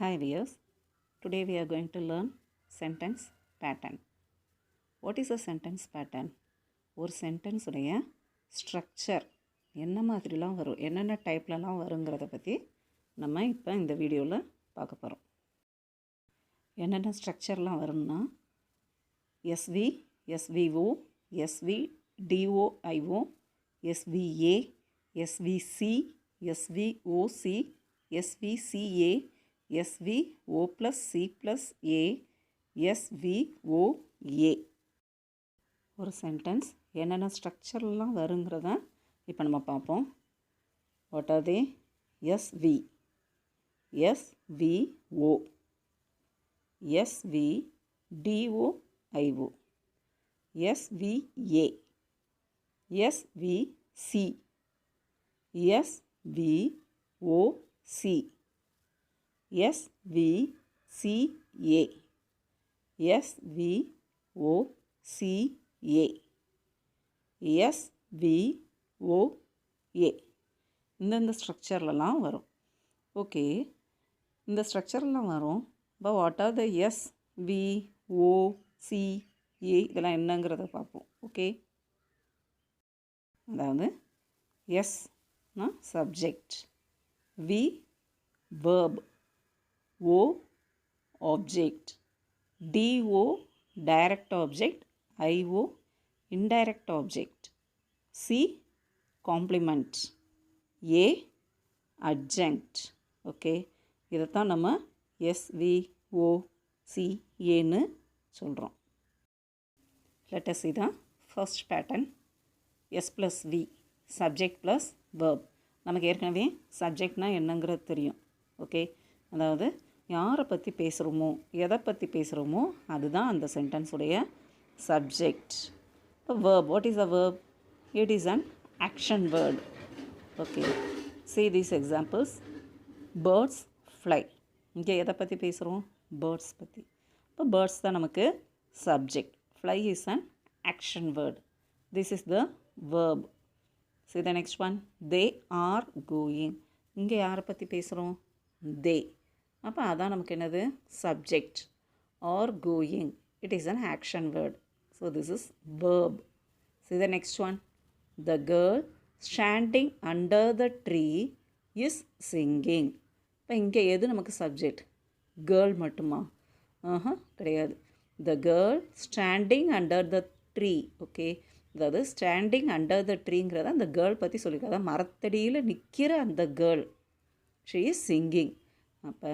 Hi viewers, today we are going to learn sentence pattern. What is a sentence pattern? ஒரு sentence உடைய structure என்ன மாதிரிலாம் வரும், என்னென்ன டைப்லலாம் வருங்கிறத பற்றி நம்ம இப்போ இந்த வீடியோவில் பார்க்க போகிறோம். என்னென்ன ஸ்ட்ரக்சர்லாம் வரும்னா SV, SVO, SVDOIO, SVA, SVC, SVOC, SVCA, SVO plus C plus A, SVOA. ஒரு சென்டென்ஸ் என்னென்ன ஸ்ட்ரக்சர்லாம் வருங்கிறத இப்போ நம்ம பார்ப்போம். What are they? SV, SVO, SVDOIO, SVA, SVC, SVOC, SVCA, SVOCA, SVOA. இந்த ஸ்ட்ரக்சர்லலாம் வரும். ஓகே, இந்த ஸ்ட்ரக்சர்லாம் வரும். இப்போ வாட் ஆர் த SVOCA இதெல்லாம் என்னங்கிறத பார்ப்போம். ஓகே, அதாவது எஸ்னா subject, V verb, O object, DO direct object, IO indirect object, C complement, A adjunct. Okay, இதைத்தான் நம்ம SVOCAன்னு சொல்கிறோம். Let us see the first pattern. S plus V, subject plus verb. நமக்கு ஏற்கனவே சப்ஜெக்ட்னா என்னங்கிறது தெரியும். ஓகே, அதாவது யாரை பற்றி பேசுகிறோமோ, எதை பற்றி பேசுகிறோமோ அதுதான் அந்த சென்டென்ஸுடைய சப்ஜெக்ட். இப்போ verb, what is a verb? It is an action word. Okay, see these examples. Birds fly. இங்கே எதை பற்றி பேசுகிறோம்? பேர்ட்ஸ் பற்றி. இப்போ பேர்ட்ஸ் தான் நமக்கு subject. Fly is an action word. This is the verb. See the next one. They are going. இங்கே யாரை பற்றி பேசுகிறோம்? they. அப்போ அதான் நமக்கு என்னது? subject. Are going. It is an action word. So this is verb. See the next one. The girl standing under the tree is singing. இப்போ இங்கே எது நமக்கு சப்ஜெக்ட்? கேர்ள் மட்டுமா? கிடையாது. The girl standing under the tree. Okay, அதாவது standing under த ட்ரீங்கிறத அந்த girl பற்றி சொல்லியிருக்காங்க. அதாவது மரத்தடியில் நிற்கிற அந்த கேர்ள், ஷீ இஸ் சிங்கிங். அப்போ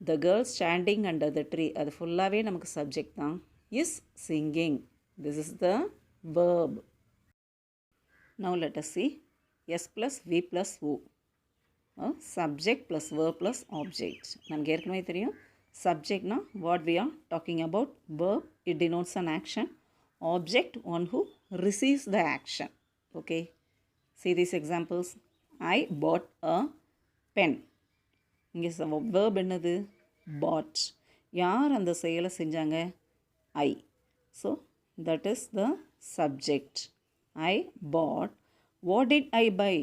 the girl standing under the tree அது ஃபுல்லாகவே நமக்கு சப்ஜெக்ட் தான். Is singing. This is the verb. Now let us see S plus V plus O. Subject plus verb plus object. நமக்கு ஏற்கனவே தெரியும் சப்ஜெக்ட்னா what we are talking about. Verb, it denotes an action. Object, one who receives the action. Okay, see these examples. I bought a pen. இங்கே verb என்னது? bought. யார் அந்த செயலை செஞ்சாங்க? I. So that is the subject. I bought. What did I buy?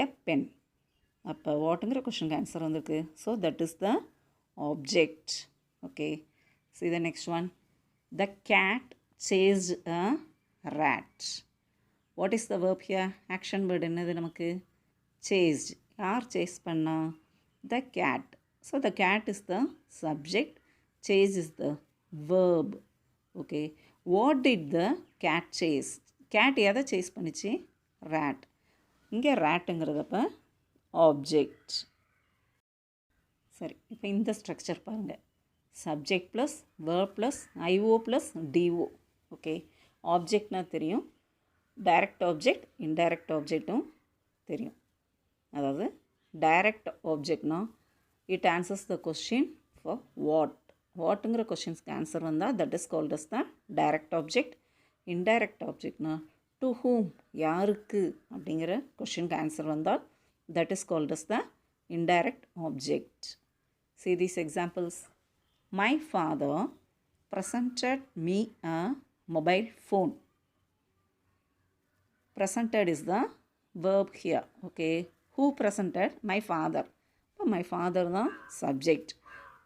A pen. அப்போ வாட்டுங்கிற கொஷனுக்கு answer வந்திருக்கு. So that is the object. Okay, see the next one. The cat chased a rat. What is the verb here? Action word என்னது நமக்கு? chased. யார் chase பண்ணா? the cat. So the cat is the subject, chase is the verb. Okay, what did the cat chase? cat எதை chase பண்ணிச்சு? rat. இங்கே ratங்கிறதப்ப object. சரி, இப்போ இந்த ஸ்ட்ரக்சர் பாருங்கள். Subject plus verb plus IO plus DO. Okay, ஆப்ஜெக்ட்னா தெரியும், direct object indirect ஆப்ஜெக்ட்டும் தெரியும். அதாவது டைரக்ட் ஆப்ஜெக்ட்னா it answers the question for வாட்டுங்கிற கொஸ்டின்ஸ்க்கு ஆன்சர் வந்தால் that is called as the direct object. Indirect ஆப்ஜெக்ட்னா டு ஹூம், யாருக்கு அப்படிங்கிற கொஸ்டினுக்கு ஆன்சர் வந்தால் that is called as the indirect object. See these examples. My father presented me a mobile phone. Presented is the verb here. Okay, who presented? My father. இப்போ my father தான் subject.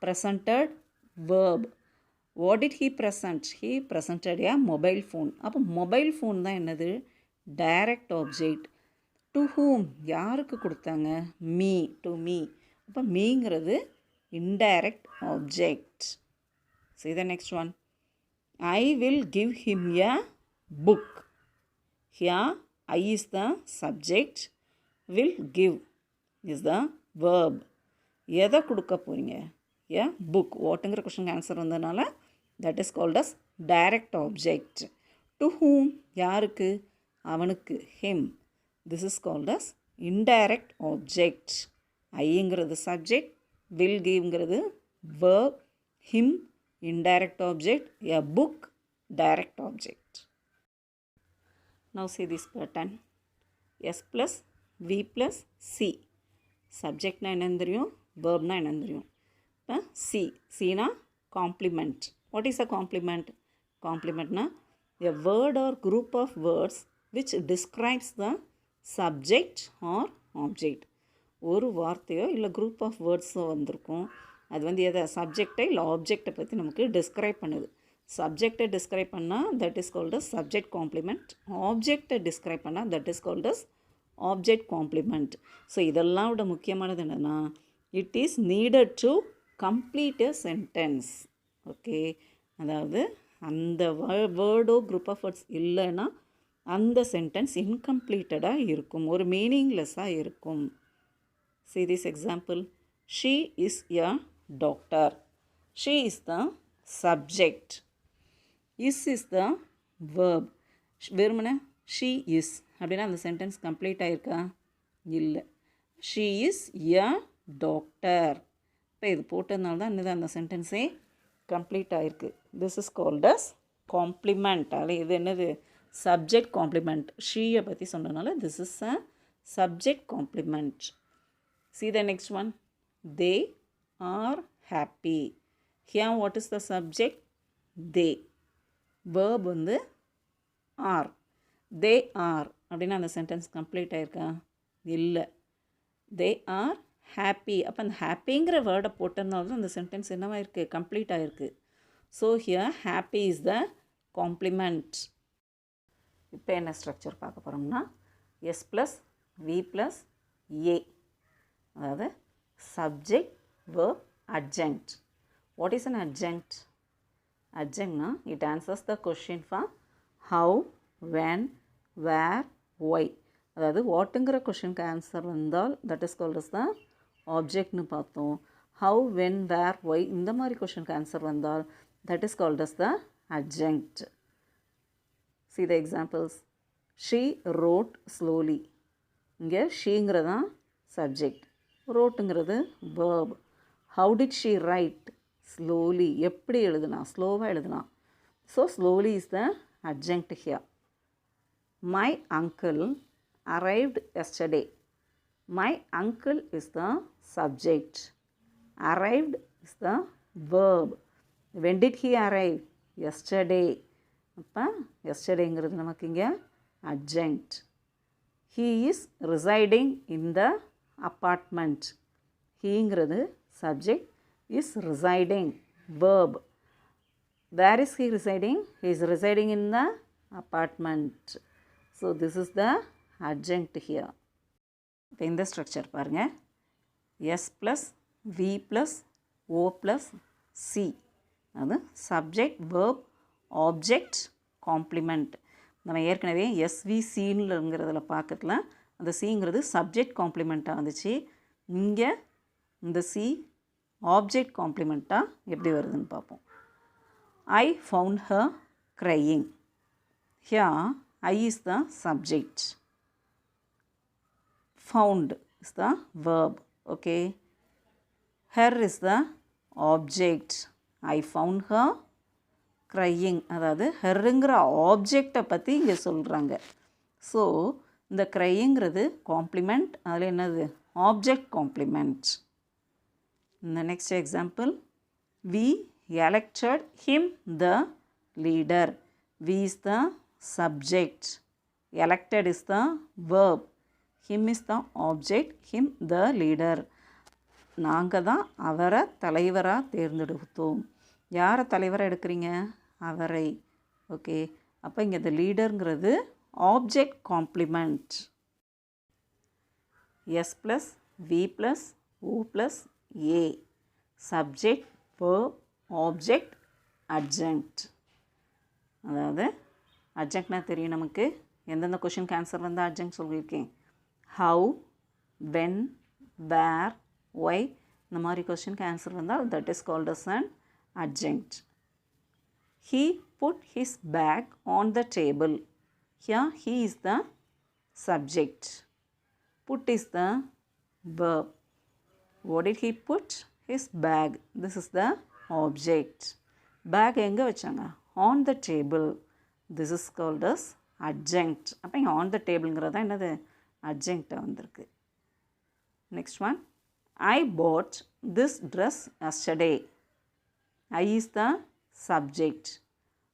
presented verb. What did he present? He presented a mobile phone. அப்போ mobile phone தான் என்னது? Direct object. To whom? யாருக்கு கொடுத்தாங்க? Me. To me. அப்போ meங்கிறது indirect object. See the next one. I will give him a book. Here I is the subject. Will give is the verb. எதை கொடுக்க போகிறீங்க? A book. வாட்டுங்கிற கொஷனுக்கு answer வந்ததுனால that is called as direct object. To whom? யாருக்கு? அவனுக்கு. Him. This is called as indirect object. ஐங்கிறது subject. Will giveங்கிறது verb. Him indirect object. A book direct object. Now see this pattern. S plus V plus C. Subjectனா என்னன்னு தெரியும், verbனா என்னன்னு தெரியும். இப்போ C. Cனா complement. What is a complement? Complementனா a word or group of words which describes the subject or object. ஒரு வார்த்தையோ இல்லை group of வேர்ட்ஸோ வந்திருக்கும். அது வந்து எதை? சப்ஜெக்டை இல்லை ஆப்ஜெக்டை பற்றி நமக்கு டிஸ்கிரைப் பண்ணுது. சப்ஜெக்டை டிஸ்கிரைப் பண்ணால் that is called as subject complement. ஆப்ஜெக்டை டிஸ்கிரைப் பண்ணால் that is called as object complement. So இதெல்லாம் விட முக்கியமானது என்னென்னா, it is needed to complete a sentence. Okay, அதாவது அந்த வேர்டோ குரூப் ஆஃப் வேர்ட்ஸ் இல்லைன்னா அந்த சென்டென்ஸ் இன்கம்ப்ளீட்டடாக இருக்கும், ஒரு மீனிங்லெஸ்ஸாக இருக்கும். See this example. She is a doctor. She is the subject. Is the verb. வெறுமனே she is அப்படின்னா அந்த சென்டென்ஸ் கம்ப்ளீட் ஆகிருக்கா? இல்லை. She is a doctor. இப்போ இது போட்டதுனால தான் என்னது அந்த சென்டென்ஸே கம்ப்ளீட் ஆகிருக்கு. This is called as complement. அதில் இது என்னது? Subject complement. ஷீயை பற்றி சொன்னதுனால this is a subject complement. See the next one. They are happy. Here what is the subject? They. Verb வந்து are. They are அப்படின்னா அந்த சென்டென்ஸ் கம்ப்ளீட் ஆகிருக்கா? இல்லை. They are happy. அப்போ அந்த ஹாப்பிங்கிற வேர்டை போட்டதுனால தான் அந்த சென்டென்ஸ் என்னவா இருக்குது? கம்ப்ளீட் ஆகிருக்கு. So here happy is the complement. இப்போ என்ன ஸ்ட்ரக்சர் பார்க்க போகிறோம்னா S plus V plus A, அதாவது subject verb adjunct. What is an adjunct? Adjunct it answers the question for how, when, where, why. அதாவது வாட்டுங்கிற கொஷனுக்கு ஆன்சர் வந்தால் that is called as the ஆப்ஜெக்ட்னு பார்த்தோம். how, when, where, why இந்த மாதிரி கொஷனுக்கு ஆன்சர் வந்தால் that is called as the adjunct. See the examples. She wrote slowly. இங்கே ஷீங்கிறதான் சப்ஜெக்ட், ரோட்டுங்கிறது verb. How did she write? Slowly. எப்படி எழுதுனா? ஸ்லோவாக எழுதுனா. So slowly is the adjunct here. My uncle arrived yesterday. My uncle is the subject. Arrived is the verb. When did he arrive? Yesterday. அப்போ yesterdayங்கிறது நமக்கு இங்கே adjunct. He is residing in the apartment. Heங்கிறது subject, is residing verb. Where is he residing? He is residing in the apartment. So this is the adjunct here. இப்போ இந்த structure பாருங்கள். S plus V plus O plus C, அது subject verb object complement. நம்ம ஏற்கனவே எஸ்விசின்னுங்கிறதுல பார்க்கறதுல அந்த சிங்கிறது subject காம்ப்ளிமெண்ட்டாக வந்துச்சு. இங்கே இந்த சி ஆப்ஜெக்ட் காம்ப்ளிமெண்ட்டாக எப்படி வருதுன்னு பார்ப்போம். I found her crying. Here I is the subject, found is the verb. Okay, her is the object. I found her crying, அதாவது ஹெருங்கிற ஆப்ஜெக்டை பற்றி இங்கே சொல்கிறாங்க. ஸோ இந்த க்ரையிங்கிறது காம்ப்ளிமெண்ட், அதில் என்னது? Object complement. இந்த next example. We elected him the leader. We is the subject, elected is the verb, him is the object, him the leader. நாங்கள் தான் அவரை தலைவராக தேர்ந்தெடுத்தோம். யாரை தலைவராக எடுக்கிறீங்க? அவரை. ஓகே, அப்போ இங்கே இந்த லீடருங்கிறது object complement. S plus V plus O plus A. Subject, verb, object, adjunct. அதாவது அட்ஜங்க்ட்னா தெரியும் நமக்கு. எந்தெந்த கொஷினுக்கு ஆன்சர் வந்து அட்ஜங்க்ட் சொல்லியிருக்கேன். ஹவு, வென், வேர், ஒய், இந்த மாதிரி கொஷினுக்கு ஆன்சர் வந்தால் that is called as an adjunct. He put his bag on the table. Here he is the subject. Put is the verb. What did he put? His bag. This is the object. Bag எங்கே வச்சாங்க? On the table. This is called as adjunct. அப்போ இங்கே on the tableங்கிறது தான் என்னது? adjunct வந்திருக்கு. Next one. I bought this dress yesterday. I is the subject.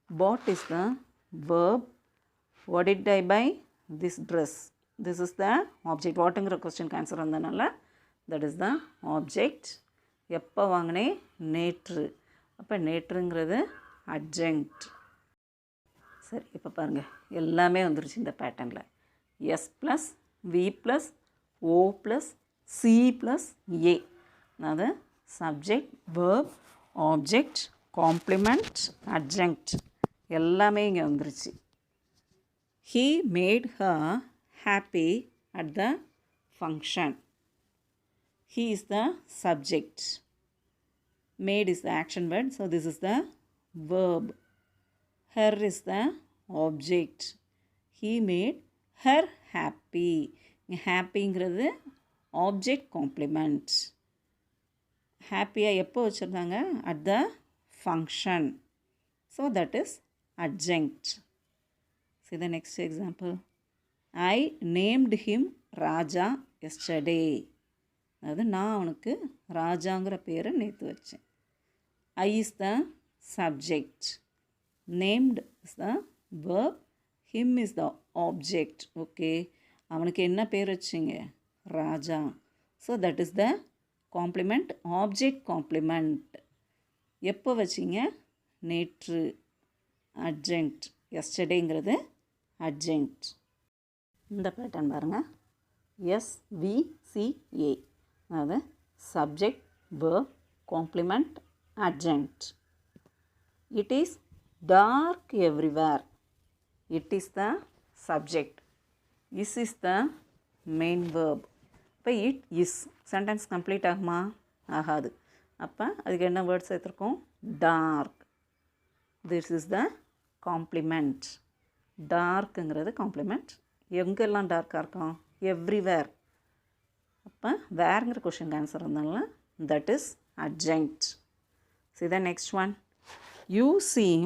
Bought is the verb. What did I buy? This dress. This is the object. Whatங்கிற question answer வந்தனால that is the object. எப்போ வாங்கினே? நேற்று. அப்போ நேற்றுங்கிறது adjunct. சரி, இப்போ பாருங்கள் எல்லாமே வந்துருச்சு இந்த பேட்டர்னில். S plus V plus O plus C plus A. அதாவது subject, verb, object, complement, adjunct எல்லாமே இங்கே வந்துருச்சு. He made her happy at the function. He is the subject. Made is the action word, so this is the verb. Her is the object. He made her happy. ஹாப்பிங்கிறது object complement. ஹாப்பியாக எப்போ வச்சுருந்தாங்க? At the function. So that is adjunct. See the next example. I named him Raja yesterday. அதாவது நான் அவனுக்கு ராஜாங்கிற பேரை நேற்று வச்சேன். I is the subject. Named is the verb. Him is the object. Okay. அவனுக்கு என்ன பேர் வச்சிங்க? Raja. So that is the complement, object complement. எப்போ வச்சிங்க? நேற்று. அட்ஜங்க்ட். எஸ்டர்டேங்கிறது அட்ஜங்க்ட். இந்த பேட்டர்ன் பாருங்கள். SVCA. அதாவது subject, verb, complement, adjunct. It is dark everywhere. It is the subject. Is is the main verb. இப்போ இட் இஸ் சென்டென்ஸ் கம்ப்ளீட் ஆகுமா? ஆகாது. அப்போ அதுக்கு என்ன வேர்ட் சேர்த்துருக்கோம்? Dark. This is the complement. டார்க்குங்கிறது காம்ப்ளிமெண்ட். எங்கெல்லாம் டார்க்காக இருக்கும்? எவ்ரிவேர். அப்போ வேறுங்கிற கொஷின் ஆன்சர் இருந்தாலும் that is adjunct. See the next one. You seem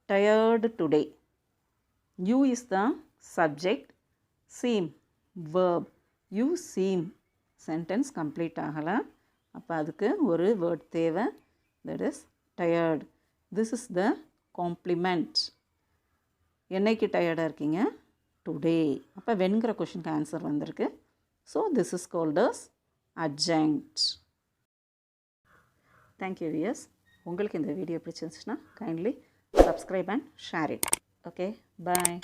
tired today. You is the subject. Seem verb. You seem sentence complete ஆகலை. அப்போ அதுக்கு ஒரு வேர்ட் தேவை. that is tired. This is the complement. என்னைக்கு டயர்டாக இருக்கீங்க? Today. அப்போ வென்கிற கொஷினுக்கு ஆன்சர் வந்திருக்கு. So this is called as adjunct. Thank you viewers. உங்களுக்கு இந்த வீடியோ பிடிச்சிருந்துச்சுன்னா kindly subscribe and share it. Okay, bye.